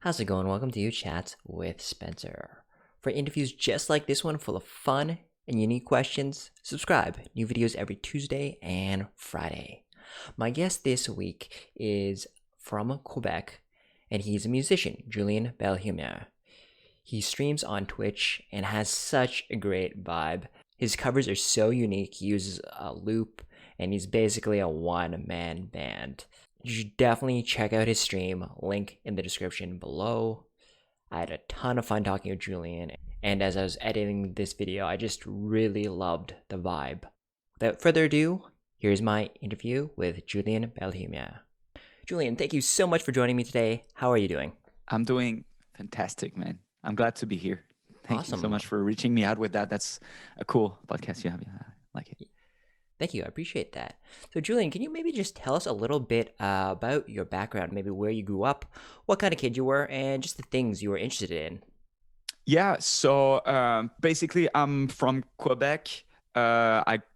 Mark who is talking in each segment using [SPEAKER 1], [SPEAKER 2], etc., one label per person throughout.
[SPEAKER 1] How's it going? Welcome to You Chats with Spencer. For interviews just like this one, full of fun and unique questions, subscribe. New videos every Tuesday and Friday. My guest this week is from Quebec, and he's a musician, Julien Belhumeur. He streams on Twitch and has such a great vibe. His covers are so unique. He uses a loop, and he's basically a one-man band. You should definitely check out his stream, link in the description below. I had a ton of fun talking with Julien, and as I was editing this video, I just really loved the vibe. Without further ado, here's my interview with Julien Belhumeur. Julien, thank you so much for joining me today. How are you doing?
[SPEAKER 2] I'm doing fantastic, man. I'm glad to be here. Thank you so
[SPEAKER 1] Awesome.
[SPEAKER 2] much for reaching me out with that. That's a cool podcast you have. I like it.
[SPEAKER 1] Thank you. I appreciate that. So, Julien, can you maybe just tell us a little bit about your background, maybe where you grew up, what kind of kid you were, and just the things you were interested in?
[SPEAKER 2] Yeah. So basically, I'm from Quebec.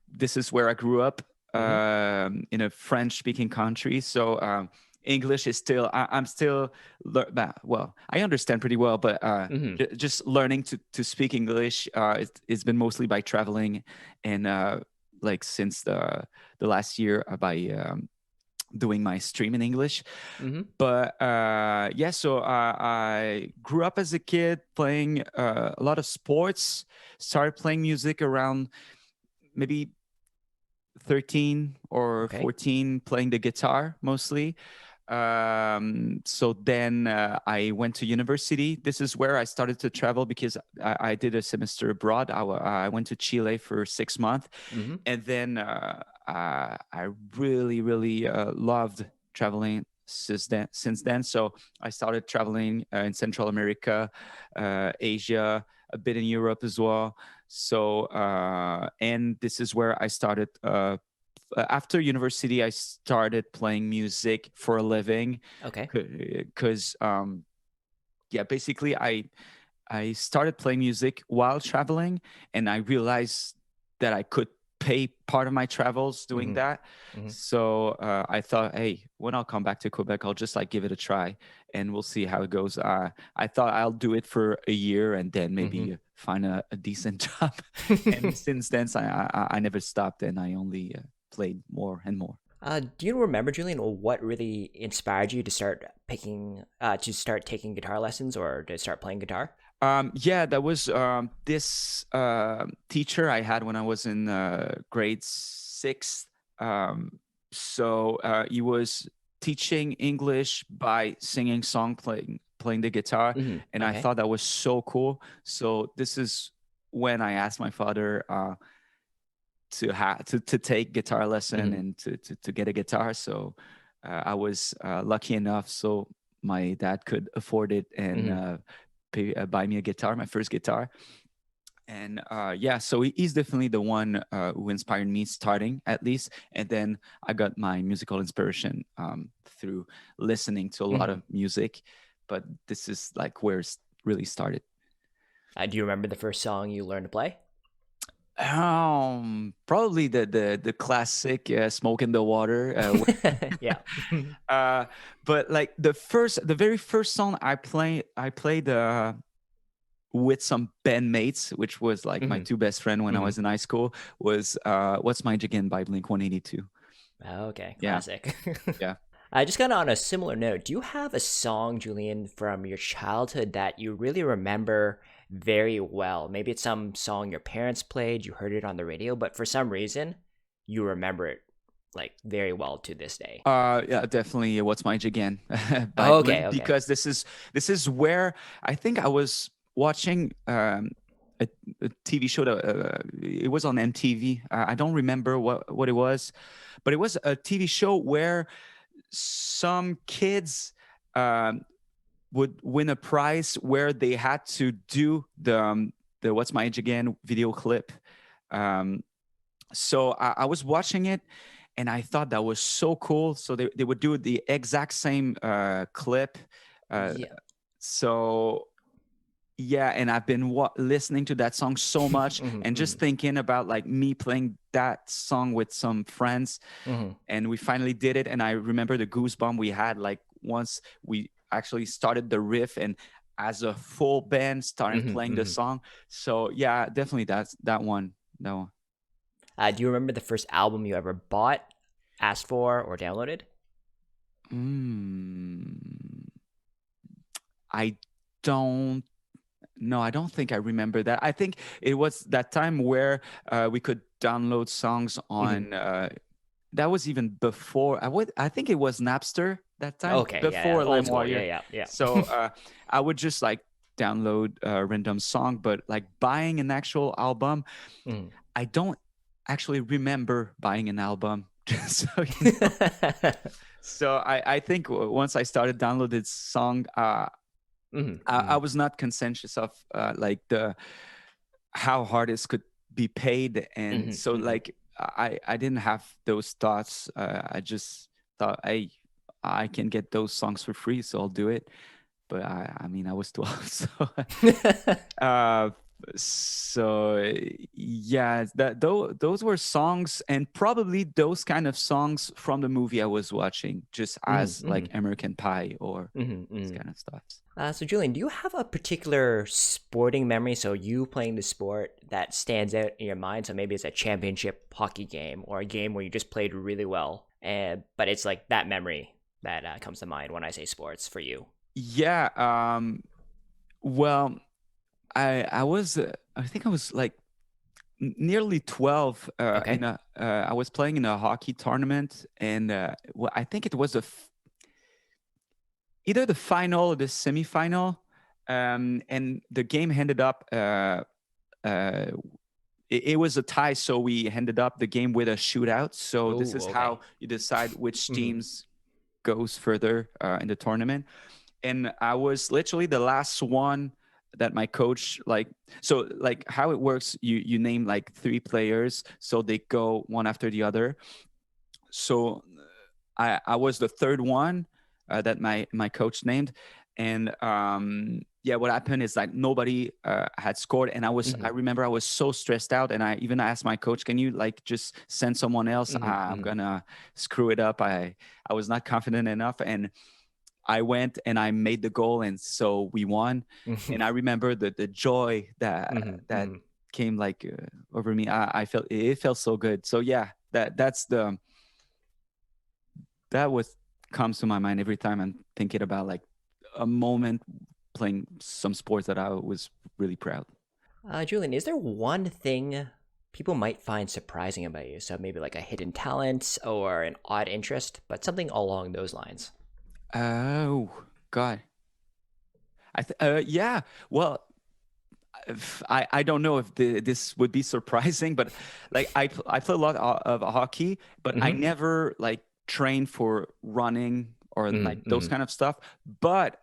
[SPEAKER 2] This is where I grew up in a French-speaking country. So English is still. I'm still. Well, I understand pretty well, but just learning to speak English. It's been mostly by traveling and. Like since the last year by doing my stream in English. But yeah, so I grew up as a kid playing a lot of sports, started playing music around maybe 13 or 14, playing the guitar mostly. So then I went to university. This is where I started to travel because I did a semester abroad. I went to Chile for 6 months. And then I really, really loved traveling since then. So I started traveling in Central America, Asia, a bit in Europe as well. So, and this is where I started after university, I started playing music for a living.
[SPEAKER 1] Okay.
[SPEAKER 2] Because yeah, basically I started playing music while traveling, and I realized that I could pay part of my travels doing that. So I thought, hey, when I'll come back to Quebec, I'll just like give it a try, and we'll see how it goes. I thought I'll do it for a year and then maybe find a decent job. And since then, I never stopped, and I only played more and more.
[SPEAKER 1] Do you remember, Julien, what really inspired you to start taking guitar lessons or to start playing guitar?
[SPEAKER 2] Yeah, that was this teacher I had when I was in grade 6. So he was teaching English by singing song, playing the guitar, and I thought that was so cool. So this is when I asked my father to take guitar lesson and to get a guitar. So I was lucky enough so my dad could afford it and buy me a guitar, my first guitar. And yeah, so he's definitely the one who inspired me starting, at least. And then I got my musical inspiration through listening to a lot of music. But this is like where it really started.
[SPEAKER 1] Do you remember the first song you learned to play?
[SPEAKER 2] Probably the classic "Smoke in the Water."
[SPEAKER 1] Yeah.
[SPEAKER 2] But like the very first song I played with some bandmates, which was like my two best friends when I was in high school, was "What's My Age Again" by Blink-182.
[SPEAKER 1] Okay, classic.
[SPEAKER 2] Yeah.
[SPEAKER 1] Just kind of on a similar note, do you have a song, Julien, from your childhood that you really remember very well? Maybe it's some song your parents played, you heard it on the radio, but for some reason, you remember it like very well to this day.
[SPEAKER 2] Yeah, definitely. "What's My Age Again" by
[SPEAKER 1] Okay.
[SPEAKER 2] Blink, because this is where I think I was watching a TV show that it was on MTV. I don't remember what it was, but it was a TV show where some kids would win a prize where they had to do the "What's My Age Again" video clip. So I was watching it, and I thought that was so cool. So they would do the exact same clip. So yeah, and I've been listening to that song so much and just thinking about like me playing that song with some friends, and we finally did it. And I remember the goosebump we had like once actually started the riff and as a full band started playing the song. So yeah, definitely that one. No.
[SPEAKER 1] Do you remember the first album you ever bought, asked for, or downloaded?
[SPEAKER 2] I don't. No, I don't think I remember that. I think it was that time where we could download songs on. That was even before. I think it was Napster that time.
[SPEAKER 1] Okay, yeah,
[SPEAKER 2] Before
[SPEAKER 1] old school,
[SPEAKER 2] LimeWire.
[SPEAKER 1] yeah.
[SPEAKER 2] So I would just like download a random song, but like buying an actual album, I don't actually remember buying an album. So so I think once I started downloading song, I was not conscious of like the how artists could be paid, and so like I didn't have those thoughts. I just thought I can get those songs for free, so I'll do it. But I mean I was 12, so uh, so yeah, those were songs, and probably those kind of songs from the movie I was watching, just as like American Pie or this kind of stuff.
[SPEAKER 1] So Julian, do you have a particular sporting memory? So you playing the sport that stands out in your mind. So maybe it's a championship hockey game or a game where you just played really well, but it's like that memory that comes to mind when I say sports for you.
[SPEAKER 2] Yeah. Well, I was I think I was like nearly 12
[SPEAKER 1] Okay.
[SPEAKER 2] in a I was playing in a hockey tournament, and well, I think it was either the final or the semifinal, and the game ended up it was a tie, so we ended up the game with a shootout. So this is how you decide which teams goes further in the tournament. And I was literally the last one that my coach like. So like how it works, you name like 3 players, so they go one after the other. So I was the third one that my coach named, and yeah, what happened is like nobody had scored, and I remember I was so stressed out, and I even asked my coach, can you like just send someone else? I'm gonna screw it up. I was not confident enough, and I went and I made the goal, and so we won. And I remember the joy that came like over me. I felt it felt so good. So yeah, that was comes to my mind every time I'm thinking about like a moment playing some sports that I was really proud.
[SPEAKER 1] Julian, is there one thing people might find surprising about you? So maybe like a hidden talent or an odd interest, but something along those lines.
[SPEAKER 2] Oh God, yeah. Well, I don't know if this would be surprising, but like I play a lot of hockey, but I never like trained for running or like those kind of stuff. But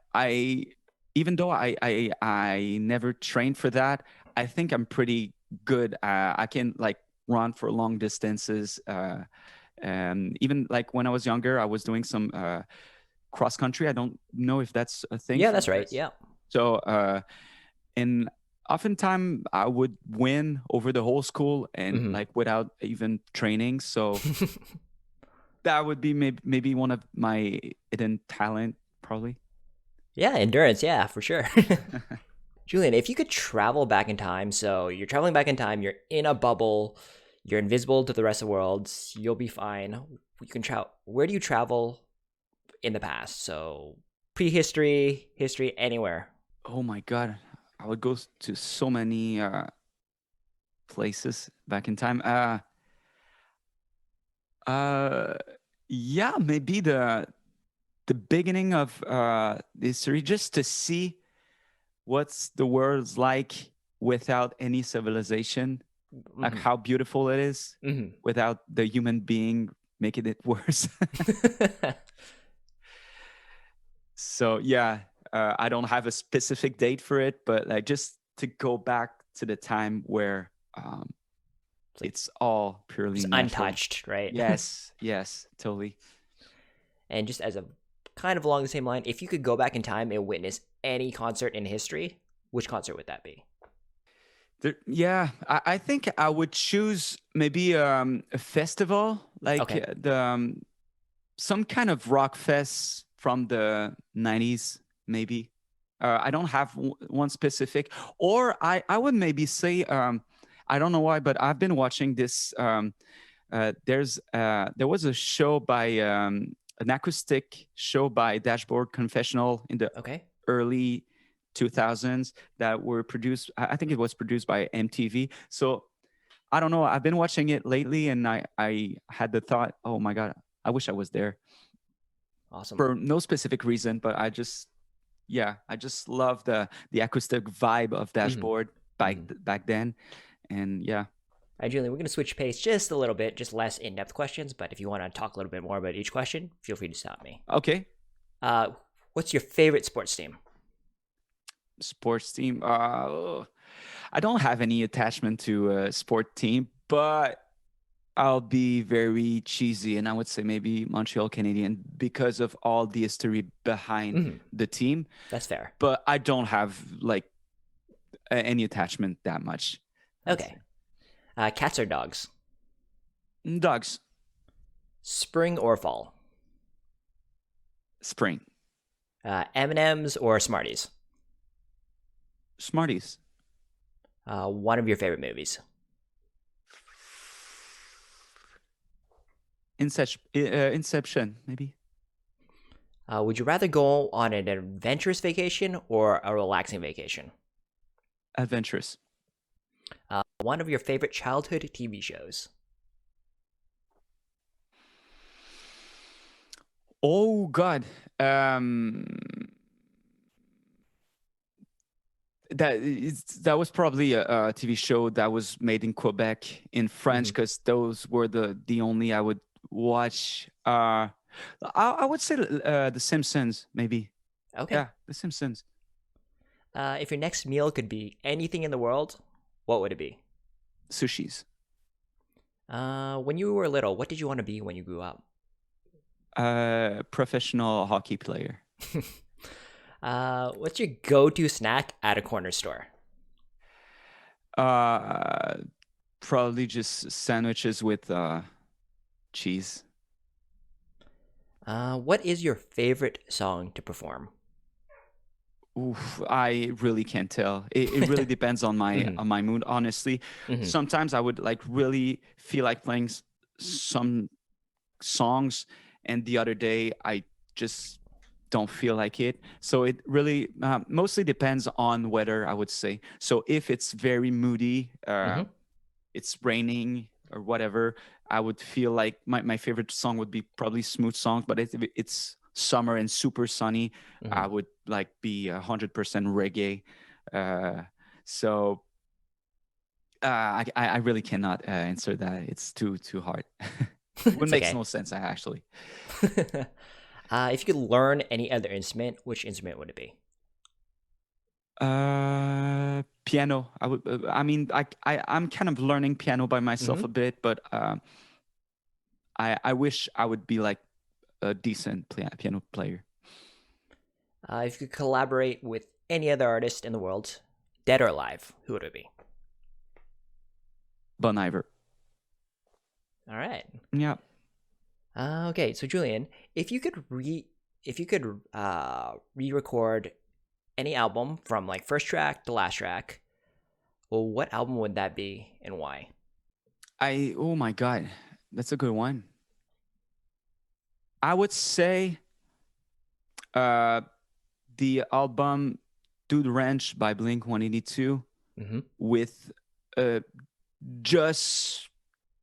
[SPEAKER 2] even though I never trained for that, I think I'm pretty good. I can like run for long distances. And even like when I was younger, I was doing some cross country. I don't know if that's a thing
[SPEAKER 1] Yeah,
[SPEAKER 2] for
[SPEAKER 1] that's
[SPEAKER 2] you
[SPEAKER 1] right.
[SPEAKER 2] guys.
[SPEAKER 1] Yeah.
[SPEAKER 2] So and oftentimes I would win over the whole school and like without even training. So that would be maybe one of my hidden talent, probably.
[SPEAKER 1] Yeah, endurance. Yeah, for sure. Julian, if you could travel back in time, so you're traveling back in time, you're in a bubble, you're invisible to the rest of the world, you'll be fine. You can travel. Where do you travel in the past? So prehistory, history, anywhere.
[SPEAKER 2] Oh my God. I would go to so many places back in time. Yeah, maybe the beginning of history, just to see what's the world's like without any civilization, like how beautiful it is without the human being making it worse. So yeah, I don't have a specific date for it, but like just to go back to the time where it's all purely
[SPEAKER 1] Just
[SPEAKER 2] natural.
[SPEAKER 1] untouched, right?
[SPEAKER 2] Yes, totally.
[SPEAKER 1] And just as a kind of along the same line, if you could go back in time and witness any concert in history, which concert would that be?
[SPEAKER 2] Yeah, I think I would choose maybe a festival, like
[SPEAKER 1] Okay.
[SPEAKER 2] the some kind of rock from the 90s, maybe. I don't have one specific, or I would maybe say, I don't know why, but I've been watching this. There was a show by an acoustic show by Dashboard Confessional in the
[SPEAKER 1] Okay.
[SPEAKER 2] early 2000s that were produced. I think it was produced by MTV. So I don't know. I've been watching it lately, and I had the thought, oh my god, I wish I was there
[SPEAKER 1] Awesome.
[SPEAKER 2] for no specific reason, but I just love the acoustic vibe of Dashboard back then, and yeah.
[SPEAKER 1] All right, Julian, we're going to switch pace just a little bit, just less in-depth questions. But if you want to talk a little bit more about each question, feel free to stop me.
[SPEAKER 2] Okay.
[SPEAKER 1] What's your favorite sports team?
[SPEAKER 2] Sports team. I don't have any attachment to a sport team, but I'll be very cheesy, and I would say maybe Montreal Canadiens because of all the history behind the team.
[SPEAKER 1] That's fair.
[SPEAKER 2] But I don't have like any attachment that much.
[SPEAKER 1] Okay. Cats or dogs?
[SPEAKER 2] Dogs.
[SPEAKER 1] Spring or fall?
[SPEAKER 2] Spring.
[SPEAKER 1] M&Ms or Smarties?
[SPEAKER 2] Smarties.
[SPEAKER 1] One of your favorite movies?
[SPEAKER 2] Inception, maybe.
[SPEAKER 1] Would you rather go on an adventurous vacation or a relaxing vacation?
[SPEAKER 2] Adventurous.
[SPEAKER 1] One of your favorite childhood TV shows?
[SPEAKER 2] Oh God. That was probably a TV show that was made in Quebec in French, because those were the only I would watch. I would say The Simpsons, maybe.
[SPEAKER 1] Okay.
[SPEAKER 2] Yeah, The Simpsons.
[SPEAKER 1] If your next meal could be anything in the world, what would it be?
[SPEAKER 2] Sushis.
[SPEAKER 1] When you were little, what did you want to be when you grew up?
[SPEAKER 2] Professional hockey player.
[SPEAKER 1] What's your go-to snack at a corner store?
[SPEAKER 2] Probably just sandwiches with cheese.
[SPEAKER 1] What is your favorite song to perform?
[SPEAKER 2] Oof, I really can't tell. It really depends on my mood, honestly. Sometimes I would like really feel like playing some songs, and the other day I just don't feel like it. So it really mostly depends on weather, I would say. So if it's very moody, it's raining or whatever, I would feel like my favorite song would be probably Smooth Songs. But if it's summer and super sunny, I would like be 100% reggae. So I really cannot answer that. It's too hard. It makes no sense, actually.
[SPEAKER 1] If you could learn any other instrument, which instrument would it be?
[SPEAKER 2] Piano. I'm kind of learning piano by myself a bit, but I wish I would be like a decent piano player.
[SPEAKER 1] If you could collaborate with any other artist in the world, dead or alive, who would it be?
[SPEAKER 2] Bon Iver.
[SPEAKER 1] All right.
[SPEAKER 2] Yeah.
[SPEAKER 1] Okay, so Julian, if you could re-record any album from like first track to last track, well, what album would that be and why?
[SPEAKER 2] Oh my God, that's a good one. I would say the album Dude Ranch by Blink-182 with just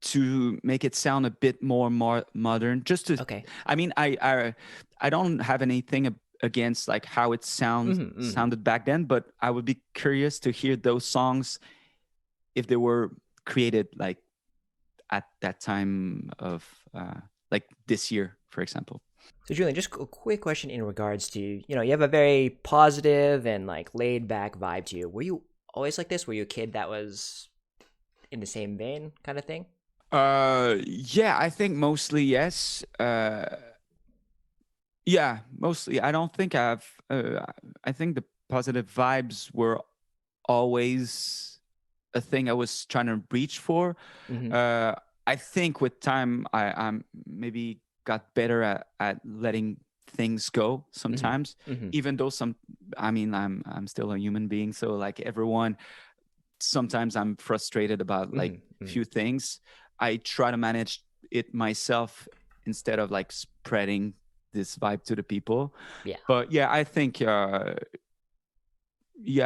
[SPEAKER 2] to make it sound a bit more modern. Just to,
[SPEAKER 1] okay.
[SPEAKER 2] I mean, I don't have anything against like how it sounded back then, but I would be curious to hear those songs if they were created like at that time of like this year, for example.
[SPEAKER 1] So Julian, just a quick question in regards to, you have a very positive and like laid back vibe to you. Were you always like this? Were you a kid that was in the same vein kind of thing?
[SPEAKER 2] Yeah, I think mostly yes. Yeah, mostly. I don't think I think the positive vibes were always a thing I was trying to reach for. I think with time, I'm maybe got better at letting things go sometimes,
[SPEAKER 1] Mm-hmm.
[SPEAKER 2] even though I'm still a human being. So like everyone, sometimes I'm frustrated about like
[SPEAKER 1] Mm-hmm.
[SPEAKER 2] few things. I try to manage it myself instead of like spreading this vibe to the people.
[SPEAKER 1] Yeah.
[SPEAKER 2] But yeah, I think yeah,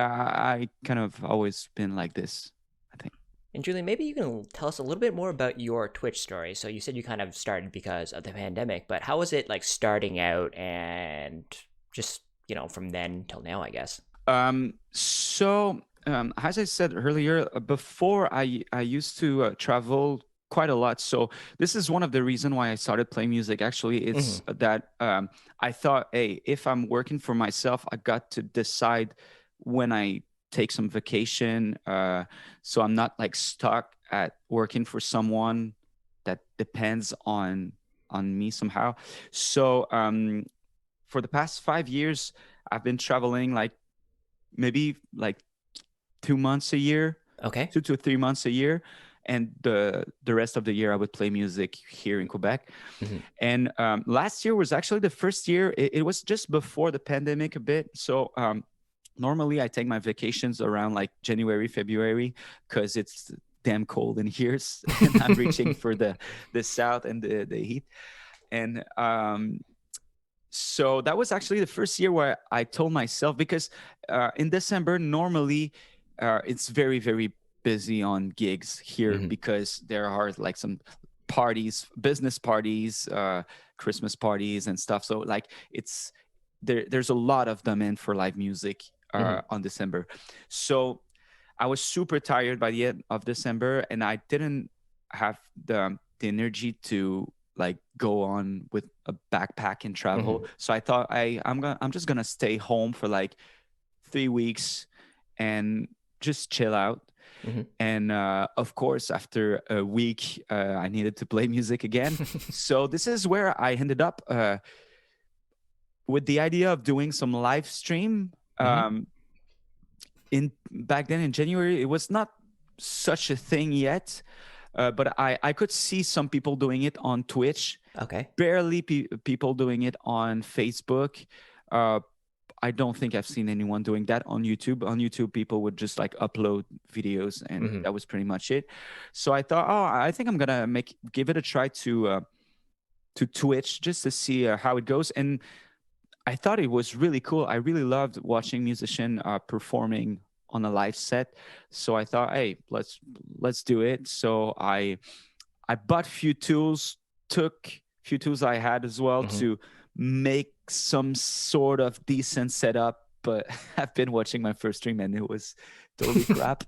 [SPEAKER 2] I kind of always been like this, I think.
[SPEAKER 1] And Julie, maybe you can tell us a little bit more about your Twitch story. So you said you kind of started because of the pandemic, but how was it like starting out and just, from then till now, I guess?
[SPEAKER 2] As I said earlier, before I used to travel quite a lot. So this is one of the reason why I started playing music. Actually,
[SPEAKER 1] Mm-hmm.
[SPEAKER 2] it's that I thought, hey, if I'm working for myself, I got to decide when I take some vacation. So I'm not like stuck at working for someone that depends on me somehow. So for the past 5 years, I've been traveling like maybe like 2 months a year,
[SPEAKER 1] Okay.
[SPEAKER 2] 2 to 3 months a year, and the rest of the year I would play music here in Quebec.
[SPEAKER 1] Mm-hmm.
[SPEAKER 2] And last year was actually the first year. It was just before the pandemic a bit. So normally I take my vacations around like January, February, because it's damn cold in here, and I'm reaching for the south and the heat. And so that was actually the first year where I told myself, because in December normally it's very very busy on gigs here,
[SPEAKER 1] Mm-hmm.
[SPEAKER 2] because there are like some parties, business parties, Christmas parties and stuff. So like it's there's a lot of demand for live music
[SPEAKER 1] Mm-hmm.
[SPEAKER 2] on December. So I was super tired by the end of December, and I didn't have the energy to like go on with a backpack and travel.
[SPEAKER 1] Mm-hmm.
[SPEAKER 2] So I thought I'm just gonna stay home for like 3 weeks and just chill out.
[SPEAKER 1] Mm-hmm.
[SPEAKER 2] And of course, after a week, I needed to play music again. So this is where I ended up with the idea of doing some live stream.
[SPEAKER 1] Mm-hmm.
[SPEAKER 2] In back then in January, it was not such a thing yet, but I could see some people doing it on Twitch,
[SPEAKER 1] Okay.
[SPEAKER 2] barely people doing it on Facebook. Uh, I don't think I've seen anyone doing that on YouTube. On YouTube, people would just like upload videos, and
[SPEAKER 1] Mm-hmm.
[SPEAKER 2] that was pretty much it. So I thought, oh, I think I'm gonna give it a try to Twitch, just to see how it goes. And I thought it was really cool. I really loved watching musician performing on a live set. So I thought, hey, let's do it. So I bought few tools, took few tools I had as well
[SPEAKER 1] Mm-hmm.
[SPEAKER 2] to make some sort of decent setup. But I've been watching my first stream and it was totally crap.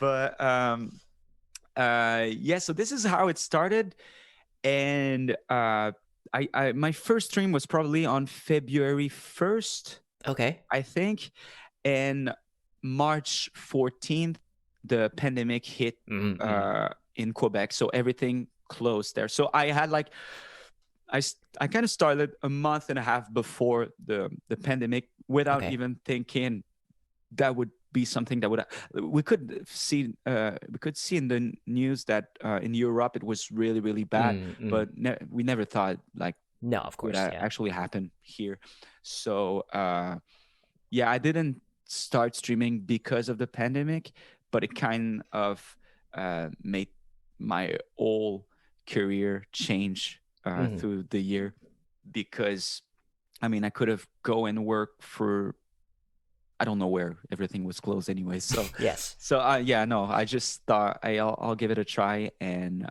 [SPEAKER 2] But yeah, so this is how it started. And my first stream was probably on February 1st,
[SPEAKER 1] Okay.
[SPEAKER 2] I think. And March 14th, the pandemic hit
[SPEAKER 1] Mm-hmm.
[SPEAKER 2] in Quebec. So everything closed there. So I had like, I kind of started a month and a half before the pandemic, without
[SPEAKER 1] Okay.
[SPEAKER 2] even thinking that would be something that would we could see in the news that in Europe it was really really bad,
[SPEAKER 1] Mm-hmm.
[SPEAKER 2] but we never thought like
[SPEAKER 1] No, of
[SPEAKER 2] would
[SPEAKER 1] course. Yeah.
[SPEAKER 2] actually happen here. So yeah, I didn't start streaming because of the pandemic, but it kind of made my whole career change
[SPEAKER 1] Mm-hmm.
[SPEAKER 2] through the year, because I mean I could have go and work for I don't know where, everything was closed anyway. So
[SPEAKER 1] Yes.
[SPEAKER 2] yeah, no, I just thought I'll give it a try. And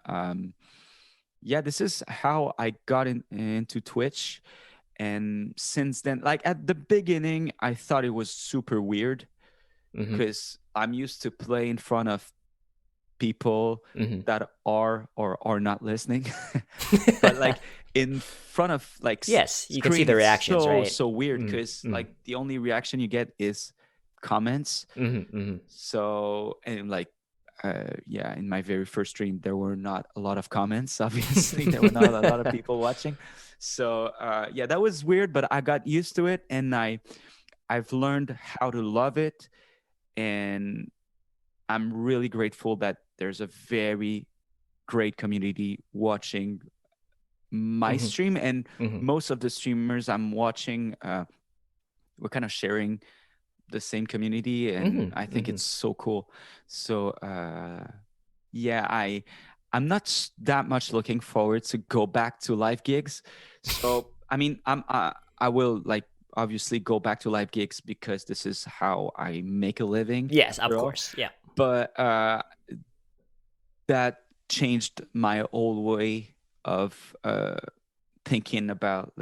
[SPEAKER 2] yeah, this is how I got into Twitch. And since then, like at the beginning, I thought it was super weird,
[SPEAKER 1] Mm-hmm.
[SPEAKER 2] because I'm used to play in front of people
[SPEAKER 1] Mm-hmm.
[SPEAKER 2] that are or are not listening. But like in front of like
[SPEAKER 1] Yes, you can see
[SPEAKER 2] screen,
[SPEAKER 1] the
[SPEAKER 2] it's
[SPEAKER 1] reactions, right?
[SPEAKER 2] so weird, because
[SPEAKER 1] Mm-hmm.
[SPEAKER 2] like the only reaction you get is comments.
[SPEAKER 1] Mm-hmm. Mm-hmm.
[SPEAKER 2] So, and like yeah, in my very first stream there were not a lot of comments. Obviously there were not a lot of people watching. So yeah, that was weird, but I got used to it, and I've learned how to love it. And I'm really grateful that there's a very great community watching my
[SPEAKER 1] Mm-hmm.
[SPEAKER 2] stream, and
[SPEAKER 1] Mm-hmm.
[SPEAKER 2] most of the streamers I'm watching, we're kind of sharing the same community, and I
[SPEAKER 1] Mm-hmm.
[SPEAKER 2] think
[SPEAKER 1] Mm-hmm.
[SPEAKER 2] it's so cool. So yeah, I'm not that much looking forward to go back to live gigs. So I mean, I will like obviously go back to live gigs because this is how I make a living
[SPEAKER 1] Yes, of
[SPEAKER 2] after all.
[SPEAKER 1] course. Yeah.
[SPEAKER 2] But that changed my old way of thinking about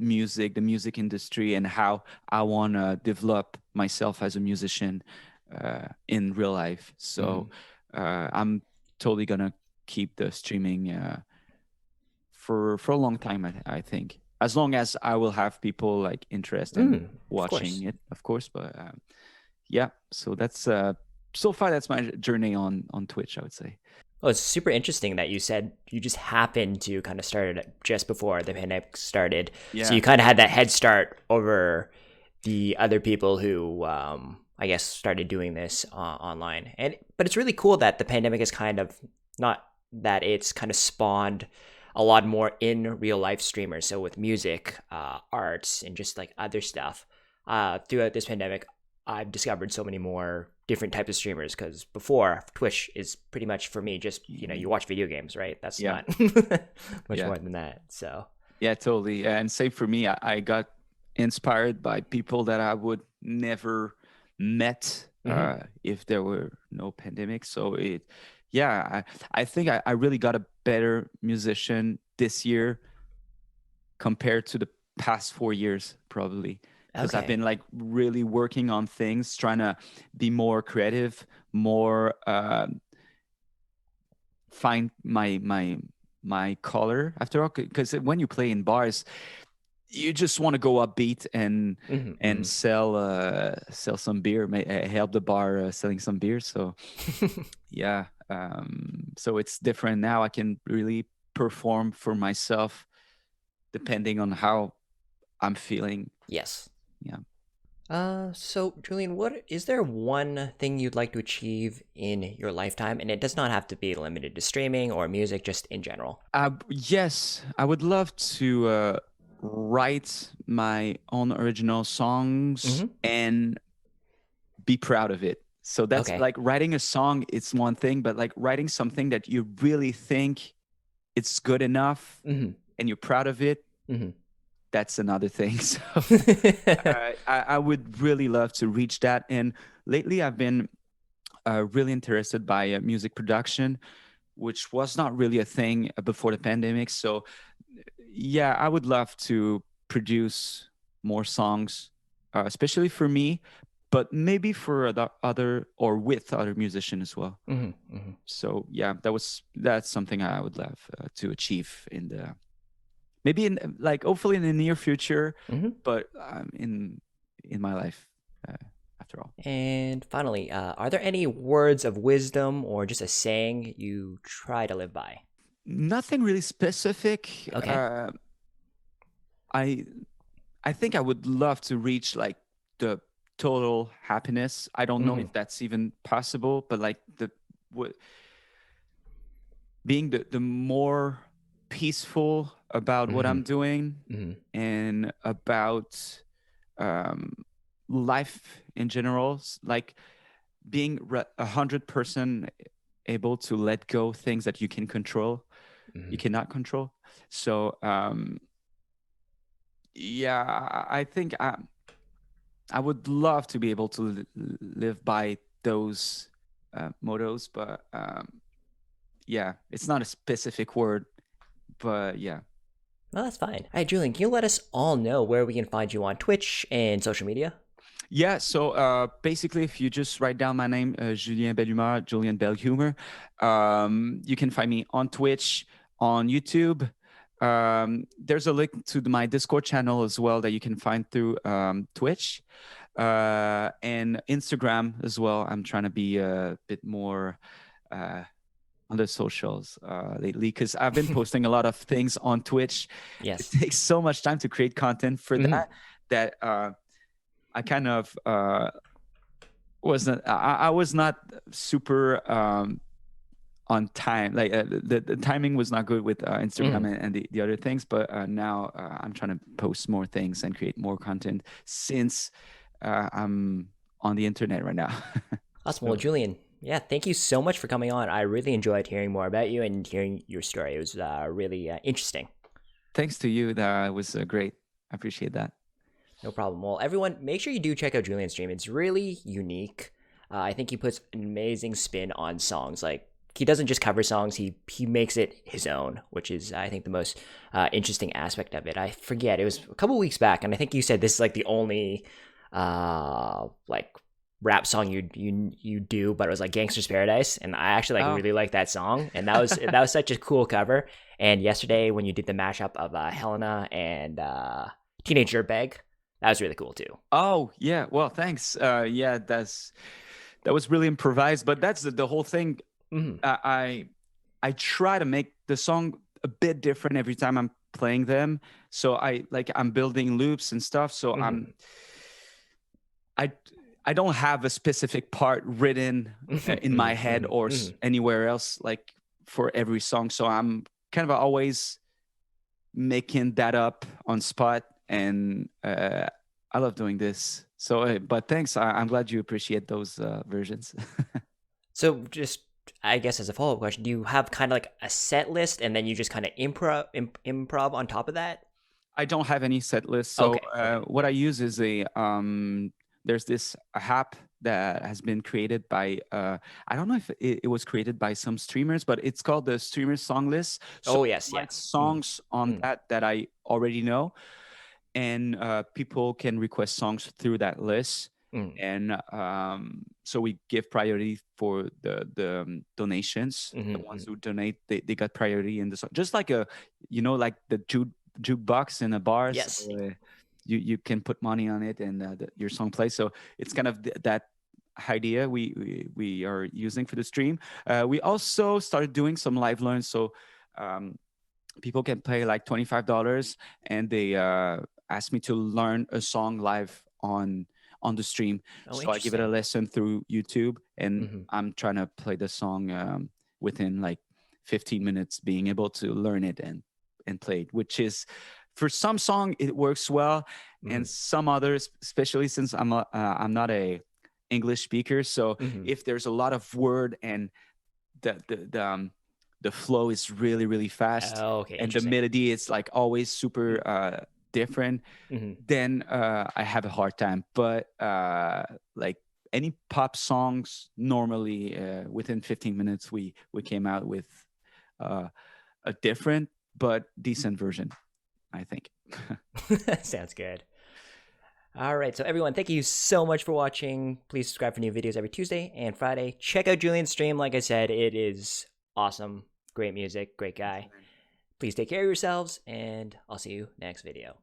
[SPEAKER 2] music, the music industry, and how I want to develop myself as a musician in real life. So
[SPEAKER 1] Mm-hmm.
[SPEAKER 2] I'm totally gonna keep the streaming for a long time. I think, as long as I will have people like interest in
[SPEAKER 1] Mm, of
[SPEAKER 2] watching
[SPEAKER 1] course.
[SPEAKER 2] it, of course. But yeah, so that's so far that's my journey on Twitch, I would say.
[SPEAKER 1] Well, it's super interesting that you said you just happened to kind of start it just before the pandemic started. So you
[SPEAKER 2] Yeah.
[SPEAKER 1] kind of had that head start over the other people who, I guess, started doing this online. But it's really cool that the pandemic is kind of not that it's kind of spawned a lot more in real life streamers. So with music, arts, and just like other stuff, throughout this pandemic, I've discovered so many more different types of streamers because before Twitch is pretty much for me just you watch video games, right? That's
[SPEAKER 2] Yeah.
[SPEAKER 1] not much
[SPEAKER 2] Yeah.
[SPEAKER 1] more than that. So
[SPEAKER 2] Yeah, totally. And same for me. I got inspired by people that I would never met
[SPEAKER 1] mm-hmm.
[SPEAKER 2] if there were no pandemic. So yeah, I think I really got a better musician this year compared to the past 4 years, probably. Because I've
[SPEAKER 1] Okay.
[SPEAKER 2] been like really working on things, trying to be more creative, more find my color after all. Because when you play in bars, you just want to go upbeat and
[SPEAKER 1] Mm-hmm.
[SPEAKER 2] sell some beer, help the bar selling some beer. So
[SPEAKER 1] Mm-hmm.
[SPEAKER 2] yeah, so it's different now. I can really perform for myself depending on how I'm feeling.
[SPEAKER 1] Yes.
[SPEAKER 2] Yeah.
[SPEAKER 1] So Julian, what is there one thing you'd like to achieve in your lifetime? And it does not have to be limited to streaming or music, just in general.
[SPEAKER 2] Yes, I would love to write my own original songs
[SPEAKER 1] Mm-hmm.
[SPEAKER 2] and be proud of it. So that's
[SPEAKER 1] Okay.
[SPEAKER 2] like writing a song, it's one thing, but like writing something that you really think it's good enough
[SPEAKER 1] Mm-hmm.
[SPEAKER 2] and you're proud of it,
[SPEAKER 1] Mm-hmm.
[SPEAKER 2] that's another thing. So I would really love to reach that. And lately I've been really interested by music production, which was not really a thing before the pandemic. So yeah, I would love to produce more songs, especially for me, but maybe for other or with other musicians as well.
[SPEAKER 1] Mm-hmm. Mm-hmm.
[SPEAKER 2] So yeah, that's something I would love to achieve in the maybe in like hopefully in the near future,
[SPEAKER 1] Mm-hmm.
[SPEAKER 2] but in my life after all.
[SPEAKER 1] And finally, are there any words of wisdom or just a saying you try to live by?
[SPEAKER 2] Nothing really specific.
[SPEAKER 1] Okay.
[SPEAKER 2] I I think I would love to reach like the total happiness. I don't know
[SPEAKER 1] Mm-hmm.
[SPEAKER 2] if that's even possible, but like what being the more peaceful about what
[SPEAKER 1] Mm-hmm.
[SPEAKER 2] I'm doing
[SPEAKER 1] Mm-hmm.
[SPEAKER 2] and about um, life in general, like being 100% able to let go things that you can control, you
[SPEAKER 1] Mm-hmm.
[SPEAKER 2] cannot control. So yeah, I think I would love to be able to live by those mottos, but yeah, it's not a specific word, but yeah.
[SPEAKER 1] Well, that's fine. All right, Julian, can you let us all know where we can find you on Twitch and social media?
[SPEAKER 2] Yeah, so basically, if you just write down my name, Julien Belhumeur, Julien Belhumeur, you can find me on Twitch, on YouTube. There's a link to my Discord channel as well that you can find through Twitch and Instagram as well. I'm trying to be a bit more on the socials lately because I've been posting a lot of things on Twitch. It
[SPEAKER 1] Yes.
[SPEAKER 2] takes so much time to create content for
[SPEAKER 1] Mm-hmm.
[SPEAKER 2] that I kind of wasn't. I was not super on time. Like the timing was not good with Instagram and the other things, but now I'm trying to post more things and create more content since I'm on the internet right now.
[SPEAKER 1] Awesome. Well, Julien, yeah, thank you so much for coming on. I really enjoyed hearing more about you and hearing your story. It was really interesting.
[SPEAKER 2] Thanks to you. That was great. I appreciate that.
[SPEAKER 1] No problem. Well, everyone, make sure you do check out Julien's stream. It's really unique. I think he puts an amazing spin on songs. Like, he doesn't just cover songs; he makes it his own, which is, I think, the most interesting aspect of it. I forget, it was a couple weeks back, and I think you said this is like the only like rap song you do, but it was like Gangster's Paradise, and I actually like really like that song, and that was such a cool cover. And yesterday when you did the mashup of Helena and Teenage Dirtbag, that was really cool too.
[SPEAKER 2] Oh yeah, well thanks. Yeah, that was really improvised, but that's the whole thing. I try to make the song a bit different every time I'm playing them, so I'm building loops and stuff, so I don't have a specific part written in my head or anywhere else, like for every song. So I'm kind of always making that up on spot, and I love doing this. So, but thanks. I'm glad you appreciate those versions.
[SPEAKER 1] So just, I guess as a follow-up question, do you have kind of like a set list and then you just kind of improv on top of that?
[SPEAKER 2] I don't have any set list. So
[SPEAKER 1] Okay.
[SPEAKER 2] what I use is there's this app that has been created by I don't know if it was created by some streamers, but it's called the streamer song list. So
[SPEAKER 1] Yes,
[SPEAKER 2] like songs on that I already know, and people can request songs through that list. And so we give priority for the donations. The ones who donate, they got priority in the song, just like like the jukebox in a bar.
[SPEAKER 1] Yes.
[SPEAKER 2] So, you can put money on it, and your song plays. So it's kind of that idea we are using for the stream. We also started doing some live learns, so people can pay like $25, and they ask me to learn a song live on the stream. So I give it a lesson through YouTube, and I'm trying to play the song within like 15 minutes, being able to learn it and play it, which is, for some song it works well, and some others, especially since I'm not a English speaker, so if there's a lot of word and the flow is really, really fast, and the melody is like always super different, then I have a hard time. But like any pop songs, normally within 15 minutes we came out with a different but decent version, I think.
[SPEAKER 1] Sounds good. All right, so everyone, thank you so much for watching. Please subscribe for new videos every Tuesday and Friday. Check out Julien's stream. Like I said, it is awesome. Great music, great guy. Please take care of yourselves, and I'll see you next video.